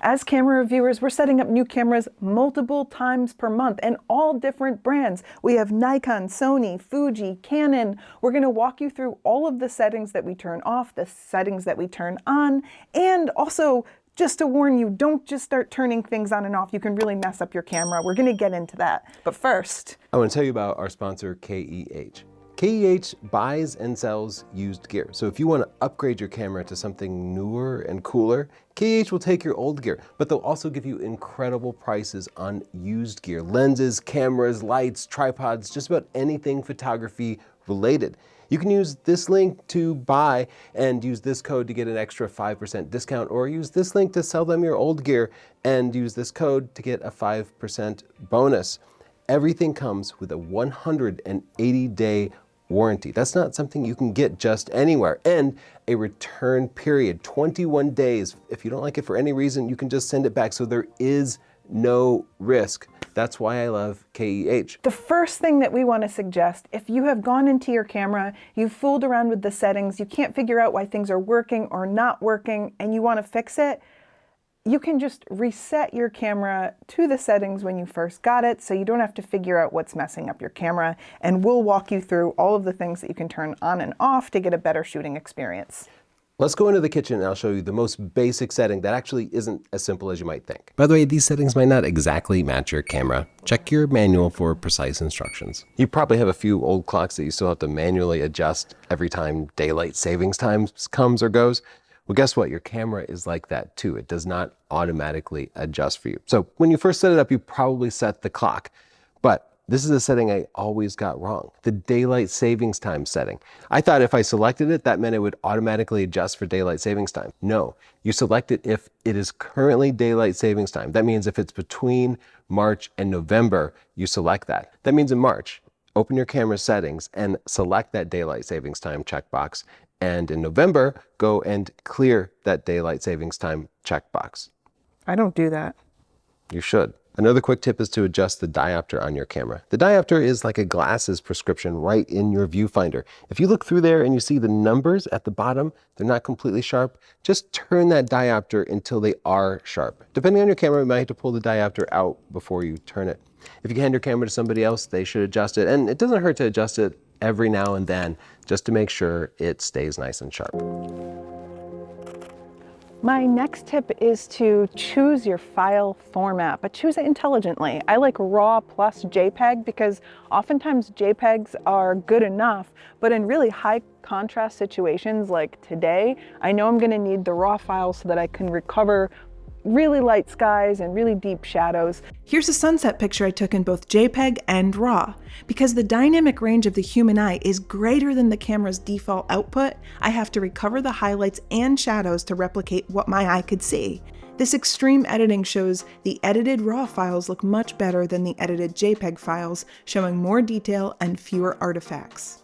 As camera reviewers, we're setting up new cameras multiple times per month and all different brands. We have Nikon, Sony, Fuji, Canon. We're going to walk you through all of the settings that we turn off, the settings that we turn on, and also just to warn you, don't just start turning things on and off. You can really mess up your camera. We're going to get into that. But first, I want to tell you about our sponsor, KEH. KEH buys and sells used gear. So if you want to upgrade your camera to something newer and cooler, KEH will take your old gear, but they'll also give you incredible prices on used gear. Lenses, cameras, lights, tripods, just about anything photography related. You can use this link to buy and use this code to get an extra 5% discount, or use this link to sell them your old gear and use this code to get a 5% bonus. Everything comes with a 180-day warranty. That's not something you can get just anywhere. And a return period, 21 days. If you don't like it for any reason, you can just send it back. So there is no risk. That's why I love KEH. The first thing that we want to suggest, if you have gone into your camera, you've fooled around with the settings, you can't figure out why things are working or not working, and you want to fix it, you can just reset your camera to the settings when you first got it, so you don't have to figure out what's messing up your camera, and we'll walk you through all of the things that you can turn on and off to get a better shooting experience. Let's go into the kitchen and I'll show you the most basic setting that actually isn't as simple as you might think. By the way, these settings might not exactly match your camera. Check your manual for precise instructions. You probably have a few old clocks that you still have to manually adjust every time daylight savings time comes or goes. Well, guess what? Your camera is like that too. It does not automatically adjust for you. So when you first set it up, you probably set the clock. But this is a setting I always got wrong, the daylight savings time setting. I thought if I selected it, that meant it would automatically adjust for daylight savings time. No, you select it if it is currently daylight savings time. That means if it's between March and November, you select that. That means in March, open your camera settings and select that daylight savings time checkbox. And in November, go and clear that daylight savings time checkbox. I don't do that. You should. Another quick tip is to adjust the diopter on your camera. The diopter is like a glasses prescription right in your viewfinder. If you look through there and you see the numbers at the bottom, they're not completely sharp, just turn that diopter until they are sharp. Depending on your camera, you might have to pull the diopter out before you turn it. If you hand your camera to somebody else, they should adjust it. And it doesn't hurt to adjust it every now and then just to make sure it stays nice and sharp. My next tip is to choose your file format, but choose it intelligently. I like RAW plus JPEG because oftentimes JPEGs are good enough, but in really high contrast situations like today, I know I'm going to need the RAW file so that I can recover really light skies and really deep shadows. Here's a sunset picture I took in both JPEG and RAW. Because the dynamic range of the human eye is greater than the camera's default output, I have to recover the highlights and shadows to replicate what my eye could see. This extreme editing shows the edited RAW files look much better than the edited JPEG files, showing more detail and fewer artifacts.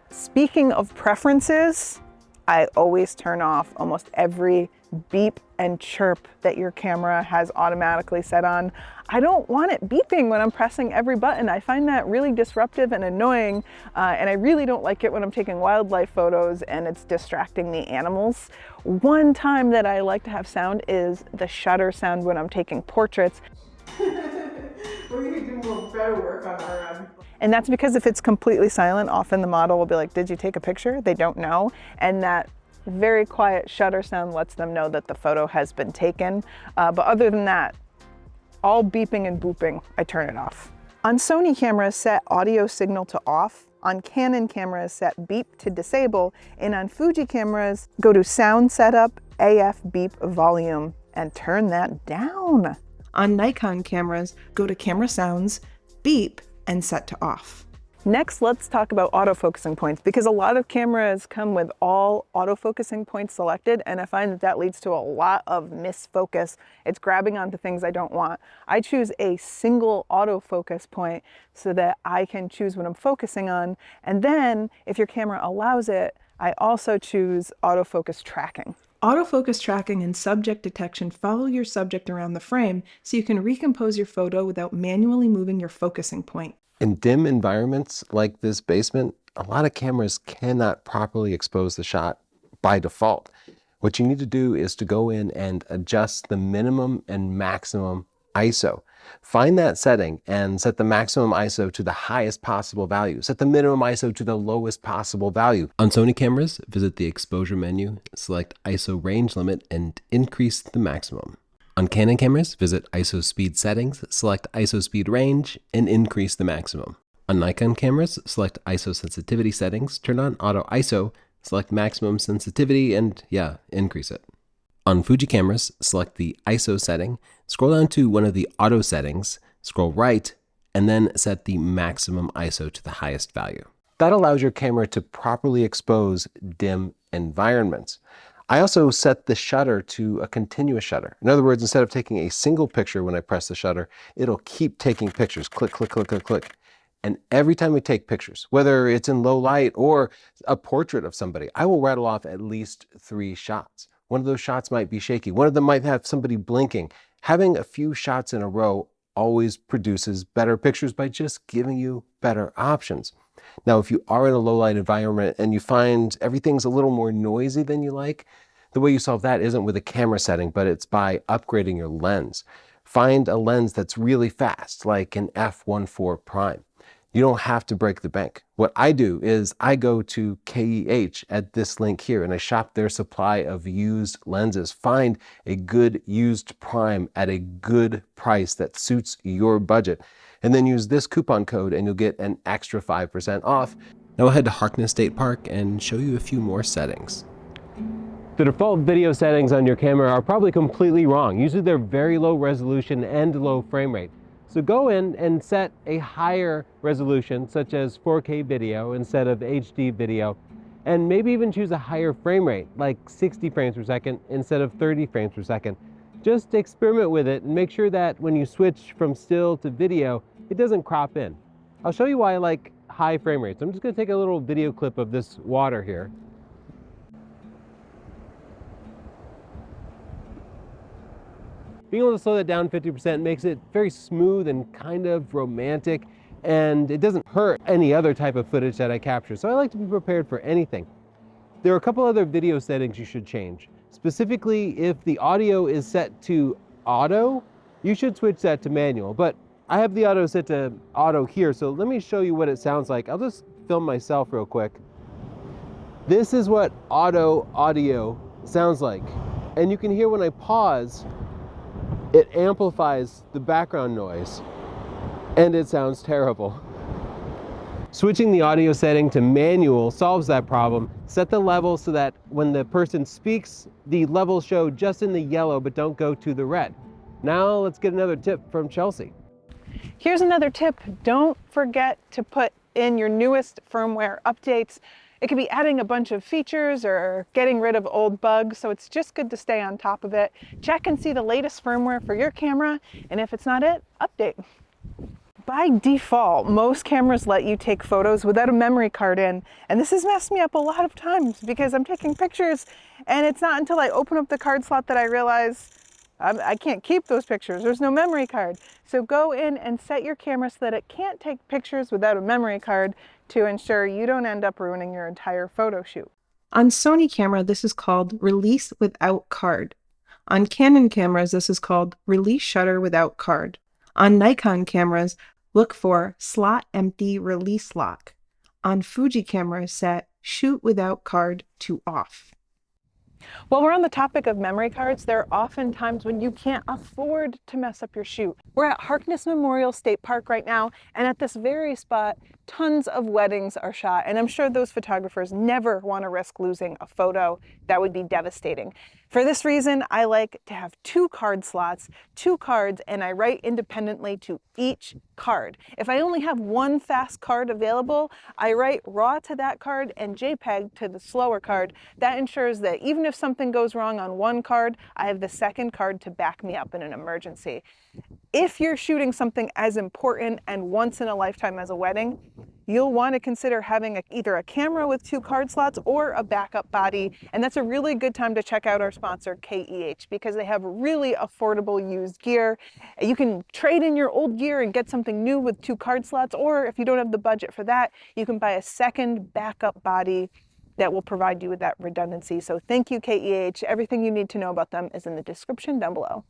Speaking of preferences, I always turn off almost every beep and chirp that your camera has automatically set on. I don't want it beeping when I'm pressing every button. I find that really disruptive and annoying, and I really don't like it when I'm taking wildlife photos and it's distracting the animals. One time that I like to have sound is the shutter sound when I'm taking portraits. We're gonna do more better work on our end. And that's because if it's completely silent, often the model will be like, did you take a picture? They don't know. And that very quiet shutter sound lets them know that the photo has been taken. But other than that, all beeping and booping, I turn it off. On Sony cameras, set audio signal to off. On Canon cameras, set beep to disable. And on Fuji cameras, go to sound setup, AF beep volume, and turn that down. On Nikon cameras, go to camera sounds, beep, and set to off. Next, let's talk about autofocusing points, because a lot of cameras come with all autofocusing points selected, and I find that that leads to a lot of misfocus. It's grabbing onto things I don't want. I choose a single autofocus point so that I can choose what I'm focusing on, and then, if your camera allows it, I also choose autofocus tracking. Autofocus tracking and subject detection follow your subject around the frame so you can recompose your photo without manually moving your focusing point. In dim environments like this basement, a lot of cameras cannot properly expose the shot by default. What you need to do is to go in and adjust the minimum and maximum ISO. Find that setting and set the maximum ISO to the highest possible value. Set the minimum ISO to the lowest possible value. On Sony cameras, visit the exposure menu, select ISO range limit, and increase the maximum. On Canon cameras, visit ISO speed settings, select ISO speed range, and increase the maximum. On Nikon cameras, select ISO sensitivity settings, turn on auto ISO, select maximum sensitivity, and increase it. On Fuji cameras, select the ISO setting, scroll down to one of the auto settings, scroll right, and then set the maximum ISO to the highest value. That allows your camera to properly expose dim environments. I also set the shutter to a continuous shutter. In other words, instead of taking a single picture when I press the shutter, it'll keep taking pictures. Click, click, click, click, click. And every time we take pictures, whether it's in low light or a portrait of somebody, I will rattle off at least 3 shots. One of those shots might be shaky. One of them might have somebody blinking. Having a few shots in a row always produces better pictures by just giving you better options. Now, if you are in a low light environment and you find everything's a little more noisy than you like, the way you solve that isn't with a camera setting, but it's by upgrading your lens. Find a lens that's really fast, like an f1.4 prime. You don't have to break the bank. What I do is I go to KEH at this link here and I shop their supply of used lenses. Find a good used prime at a good price that suits your budget. And then use this coupon code and you'll get an extra 5% off. Now I'll head to Harkness State Park and show you a few more settings. The default video settings on your camera are probably completely wrong. Usually they're very low resolution and low frame rate. So go in and set a higher resolution, such as 4K video instead of HD video, and maybe even choose a higher frame rate, like 60 frames per second instead of 30 frames per second. Just experiment with it and make sure that when you switch from still to video, it doesn't crop in. I'll show you why I like high frame rates. I'm just going to take a little video clip of this water here. Being able to slow that down 50% makes it very smooth and kind of romantic, and it doesn't hurt any other type of footage that I capture. So I like to be prepared for anything. There are a couple other video settings you should change. Specifically, if the audio is set to auto, you should switch that to manual. But I have the auto set to auto here, so let me show you what it sounds like. I'll just film myself real quick. This is what auto audio sounds like. And you can hear when I pause, it amplifies the background noise, and it sounds terrible. Switching the audio setting to manual solves that problem. Set the level so that when the person speaks, the levels show just in the yellow, but don't go to the red. Now let's get another tip from Chelsea. Here's another tip. Don't forget to put in your newest firmware updates. It could be adding a bunch of features or getting rid of old bugs, so it's just good to stay on top of it. Check and see the latest firmware for your camera, and if it's not it, update. By default, most cameras let you take photos without a memory card in, and this has messed me up a lot of times because I'm taking pictures and it's not until I open up the card slot that I realize I can't keep those pictures. There's no memory card. So go in and set your camera so that it can't take pictures without a memory card to ensure you don't end up ruining your entire photo shoot. On Sony camera, this is called release without card. On Canon cameras, this is called release shutter without card. On Nikon cameras, look for slot empty release lock. On Fuji cameras, set shoot without card to off. While we're on the topic of memory cards, there are often times when you can't afford to mess up your shoot. We're at Harkness Memorial State Park right now, and at this very spot, tons of weddings are shot, and I'm sure those photographers never want to risk losing a photo. That would be devastating. For this reason, I like to have 2 card slots, 2 cards, and I write independently to each card. If I only have 1 fast card available, I write RAW to that card and JPEG to the slower card. That ensures that even if something goes wrong on 1 card, I have the second card to back me up in an emergency. If you're shooting something as important and once in a lifetime as a wedding, you'll want to consider having either a camera with 2 card slots or a backup body. And that's a really good time to check out our sponsor, KEH, because they have really affordable used gear. You can trade in your old gear and get something new with 2 card slots, or if you don't have the budget for that, you can buy a second backup body that will provide you with that redundancy. So thank you, KEH. Everything you need to know about them is in the description down below.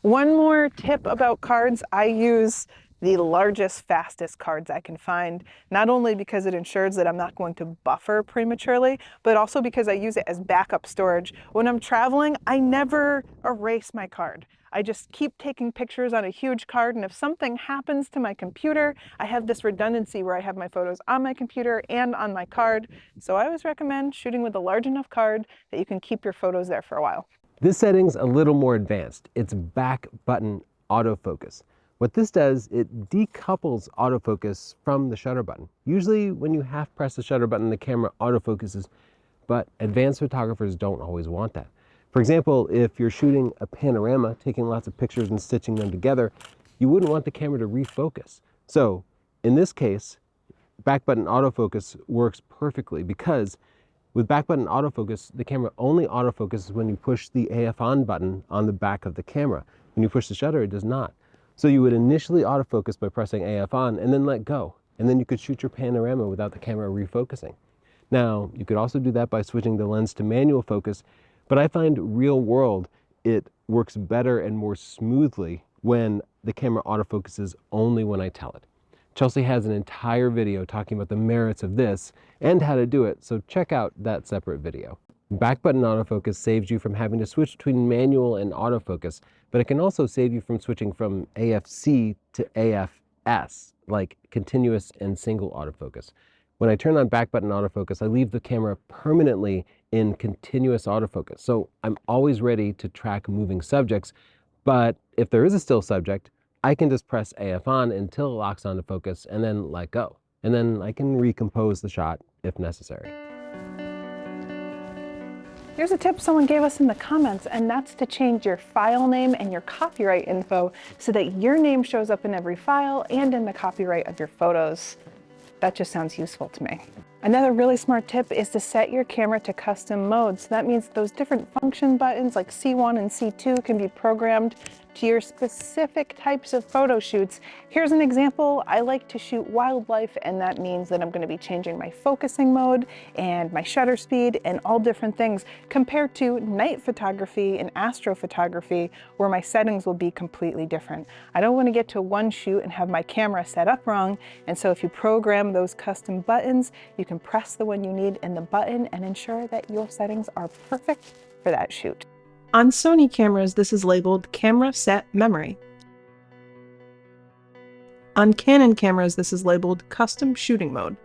One more tip about cards: I use the largest, fastest cards I can find, not only because it ensures that I'm not going to buffer prematurely, but also because I use it as backup storage. When I'm traveling, I never erase my card. I just keep taking pictures on a huge card, and if something happens to my computer, I have this redundancy where I have my photos on my computer and on my card. So I always recommend shooting with a large enough card that you can keep your photos there for a while. This setting's a little more advanced. It's back-button autofocus. What this does, it decouples autofocus from the shutter button. Usually when you half press the shutter button, the camera autofocuses, but advanced photographers don't always want that. For example, if you're shooting a panorama, taking lots of pictures and stitching them together, you wouldn't want the camera to refocus. So in this case, back-button autofocus works perfectly because with back-button autofocus, the camera only autofocuses when you push the AF on button on the back of the camera. When you push the shutter, it does not. So you would initially autofocus by pressing AF on and then let go. And then you could shoot your panorama without the camera refocusing. Now, you could also do that by switching the lens to manual focus, but I find real world, it works better and more smoothly when the camera autofocuses only when I tell it. Chelsea has an entire video talking about the merits of this and how to do it, so check out that separate video. Back-button autofocus saves you from having to switch between manual and autofocus, but it can also save you from switching from AFC to AFS, like continuous and single autofocus. When I turn on back-button autofocus, I leave the camera permanently in continuous autofocus, so I'm always ready to track moving subjects, but if there is a still subject, I can just press AF on until it locks onto focus and then let go. And then I can recompose the shot if necessary. Here's a tip someone gave us in the comments, and that's to change your file name and your copyright info so that your name shows up in every file and in the copyright of your photos. That just sounds useful to me. Another really smart tip is to set your camera to custom modes. So that means those different function buttons like C1 and C2 can be programmed to your specific types of photo shoots. Here's an example. I like to shoot wildlife, and that means that I'm going to be changing my focusing mode and my shutter speed and all different things, compared to night photography and astrophotography where my settings will be completely different. I don't want to get to one shoot and have my camera set up wrong, and so if you program those custom buttons, you can press the one you need in the button and ensure that your settings are perfect for that shoot. On Sony cameras, this is labeled Camera Set Memory. On Canon cameras, this is labeled Custom Shooting Mode.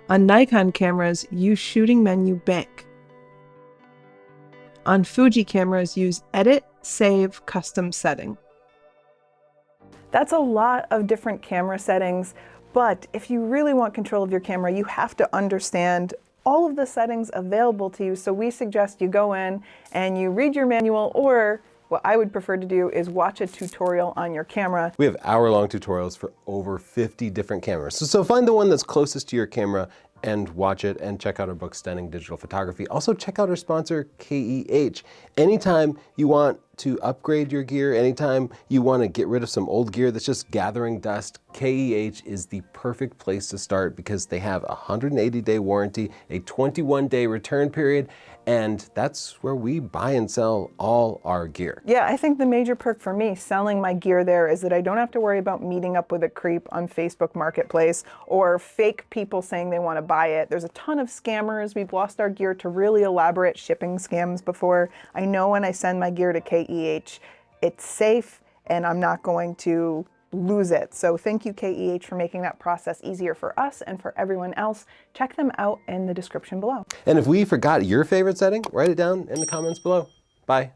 On Nikon cameras, use Shooting Menu Bank. On Fuji cameras, use Edit, Save, Custom Setting. That's a lot of different camera settings, but if you really want control of your camera, you have to understand all of the settings available to you. So we suggest you go in and you read your manual, or what I would prefer to do is watch a tutorial on your camera. We have hour-long tutorials for over 50 different cameras. So find the one that's closest to your camera and watch it, and check out our book, Stunning Digital Photography. Also check out our sponsor, KEH. Anytime you want to upgrade your gear, anytime you want to get rid of some old gear that's just gathering dust, KEH is the perfect place to start because they have a 180-day warranty, a 21-day return period, and that's where we buy and sell all our gear. Yeah, I think the major perk for me selling my gear there is that I don't have to worry about meeting up with a creep on Facebook Marketplace or fake people saying they want to buy it. There's a ton of scammers. We've lost our gear to really elaborate shipping scams before. I know when I send my gear to KEH, it's safe and I'm not going to lose it. So thank you, KEH, for making that process easier for us and for everyone else. Check them out in the description below. And if we forgot your favorite setting, write it down in the comments below. Bye.